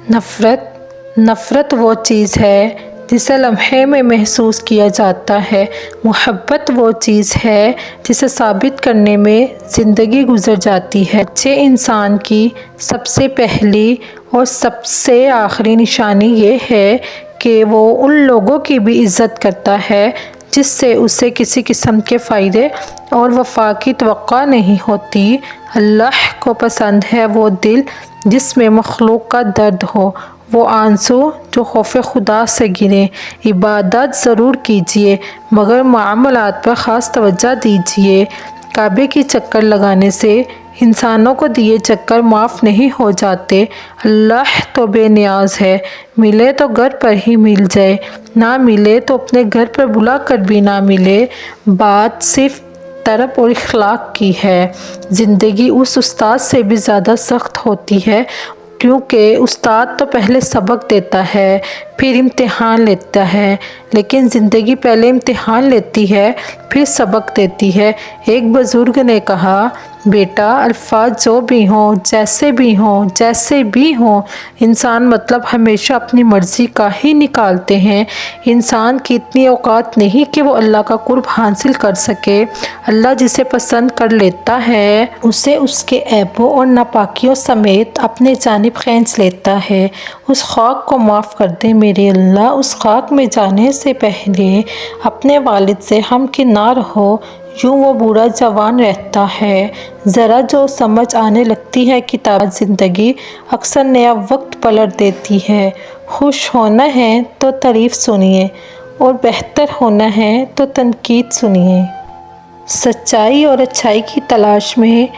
नफ़रत वो चीज़ है जिसे लम्हे में महसूस किया जाता है। मोहब्बत वो चीज़ है जिसे साबित करने में ज़िंदगी गुजर जाती है। अच्छे इंसान की सबसे पहली और सबसे आखिरी निशानी ये है कि वो उन लोगों की भी इज़्ज़त करता है जिससे उसे किसी किस्म के फ़ायदे और वफ़ा की तवक्को नहीं होती। अल्लाह को पसंद है वो दिल जिसमें मखलूक का दर्द हो, वो आंसू जो खौफ खुदा से गिरे। इबादत ज़रूर कीजिए मगर मामलात पर ख़ास तवज्जो दीजिए। काबे की चक्कर लगाने से इंसानों को दिए चक्कर माफ़ नहीं हो जाते। अल्लाह तो बेनियाज है, मिले तो घर पर ही मिल जाए, ना मिले तो अपने घर पर बुला कर भी ना मिले। बात सिर्फ तरफ और इखलाक की है। ज़िंदगी उस उस्ताद से भी ज़्यादा सख्त होती है क्योंकि उस्ताद तो पहले सबक देता है फिर इम्तिहान लेता है, लेकिन ज़िंदगी पहले इम्तिहान लेती है फिर सबक देती है। एक बुज़ुर्ग ने कहा, बेटा अल्फाज जो भी हों, जैसे भी हों, इंसान मतलब हमेशा अपनी मर्ज़ी का ही निकालते हैं। इंसान की इतनी औकात नहीं कि वो अल्लाह का कुर्ब हासिल कर सके। अल्लाह जिसे पसंद कर लेता है उसे उसके ऐबों और नापाकियों समेत अपने जानिब खींच लेता है। उस खाक को माफ़ कर दे मेरे अल्लाह। उस खाक में जाने से पहले अपने वालिद से हमकिनार हो, यूँ वो बूढ़ा जवान रहता है। ज़रा जो समझ आने लगती है किताब ज़िंदगी अक्सर नया वक्त पलट देती है। खुश होना है तो तारीफ़ सुनिए और बेहतर होना है तो तनकीद सुनिए। सच्चाई और अच्छाई की तलाश में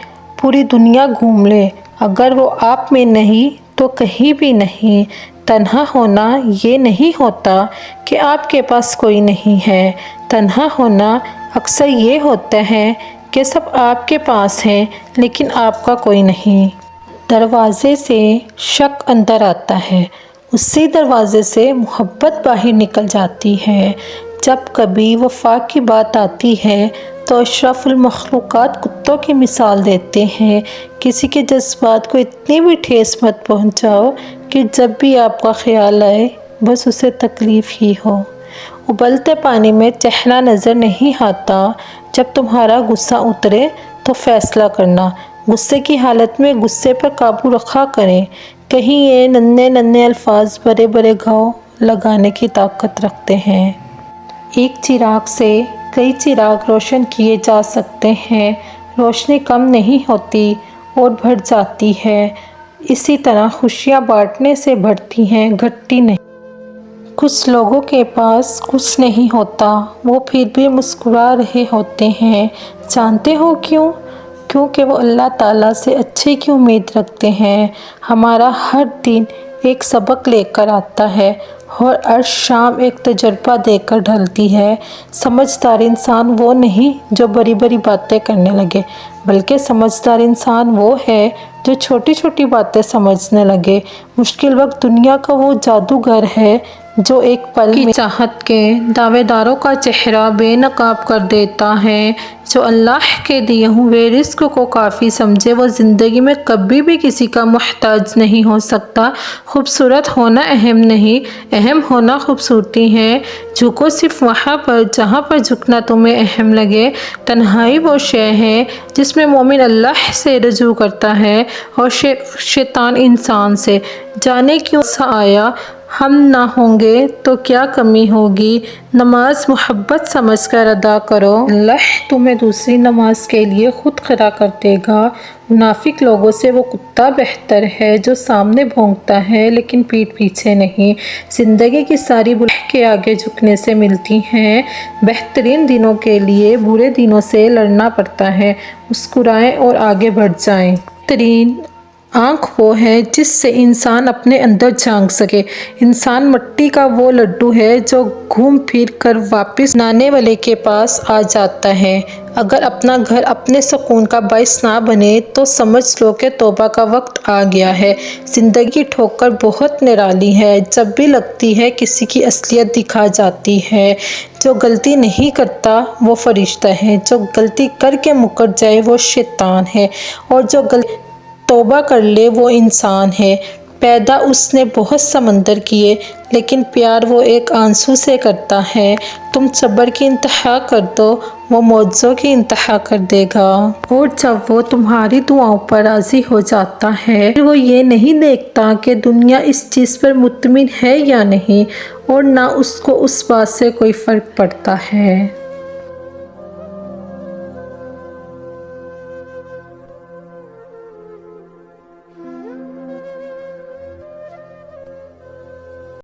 पूरी दुनिया घूम ले, अगर वो आप में नहीं तो कहीं भी नहीं। तन्हा होना ये नहीं होता कि आपके पास कोई नहीं है। तन्हा होना अक्सर ये होता है कि सब आपके पास हैं लेकिन आपका कोई नहीं। दरवाज़े से शक अंदर आता है, उसी दरवाज़े से मोहब्बत बाहर निकल जाती है। जब कभी वफ़ा की बात आती है तो अशरफुल मखलूक़ात कुत्तों की मिसाल देते हैं। किसी के जज्बात को इतनी भी ठेस मत पहुंचाओ कि जब भी आपका ख्याल आए बस उसे तकलीफ़ ही हो। उबलते पानी में चहना नज़र नहीं आता। जब तुम्हारा गुस्सा उतरे तो फ़ैसला करना। गुस्से की हालत में गुस्से पर काबू रखा करें। कहीं ये नन्हे नन्हे अल्फाज बड़े बड़े घाव लगाने की ताकत रखते हैं। एक चिराग से कई चिराग रोशन किए जा सकते हैं। रोशनी कम नहीं होती और बढ़ जाती है। इसी तरह खुशियाँ बांटने से बढ़ती हैं, घटती नहीं। कुछ लोगों के पास कुछ नहीं होता, वो फिर भी मुस्कुरा रहे होते हैं। जानते हो क्यों? क्योंकि वो अल्लाह ताला से अच्छे की उम्मीद रखते हैं। हमारा हर दिन एक सबक लेकर आता है और हर शाम एक तजुर्बा देकर ढलती है। समझदार इंसान वो नहीं जो बड़ी बड़ी बातें करने लगे, बल्कि समझदार इंसान वो है जो छोटी छोटी बातें समझने लगे। मुश्किल वक्त दुनिया का वो जादूगर है जो एक पल की चाहत के दावेदारों का चेहरा बेनकाब कर देता है। जो अल्लाह के दिए हुए रिस्क को काफ़ी समझे वो ज़िंदगी में कभी भी किसी का मुहताज नहीं हो सकता। खूबसूरत होना अहम नहीं, अहम होना खूबसूरती है। झुको सिर्फ वहाँ पर जहाँ पर झुकना तुम्हें अहम लगे। तन्हाई वो शय है जिसमें मोमिन अल्लाह से रजू करता है और शैतान इंसान से। जाने क्यों सा आया, हम ना होंगे तो क्या कमी होगी। नमाज मोहब्बत समझकर अदा करो, अल्लाह तुम्हें दूसरी नमाज के लिए खुद खड़ा कर देगा। मुनाफिक लोगों से वो कुत्ता बेहतर है जो सामने भौंकता है लेकिन पीठ पीछे नहीं। ज़िंदगी की सारी बुराई के आगे झुकने से मिलती हैं। बेहतरीन दिनों के लिए बुरे दिनों से लड़ना पड़ता है। मुस्कुराएं और आगे बढ़ जाएं। बेहतरीन आँख वो है जिससे इंसान अपने अंदर झांक सके। इंसान मिट्टी का वो लड्डू है जो घूम फिर कर वापस बनाने वाले के पास आ जाता है। अगर अपना घर अपने सुकून का बाइस ना बने तो समझ लो कि तौबा का वक्त आ गया है। ज़िंदगी ठोकर बहुत निराली है, जब भी लगती है किसी की असलियत दिखा जाती है। जो गलती नहीं करता वो फरिश्ता है, जो गलती करके मुकर जाए वो शैतान है, और जो तौबा कर ले वो इंसान है। پیدا اس نے بہت سمندر کیے، لیکن پیار وہ ایک آنسو سے کرتا ہے۔ تم صبر کی انتہا کر دو، وہ معجزوں کی انتہا کر دے گا۔ اور جب وہ تمہاری دعاؤں پر راضی ہو جاتا ہے، پھر وہ یہ نہیں دیکھتا کہ دنیا اس چیز پر مطمئن ہے یا نہیں، اور نہ اس کو اس بات سے کوئی فرق پڑتا ہے۔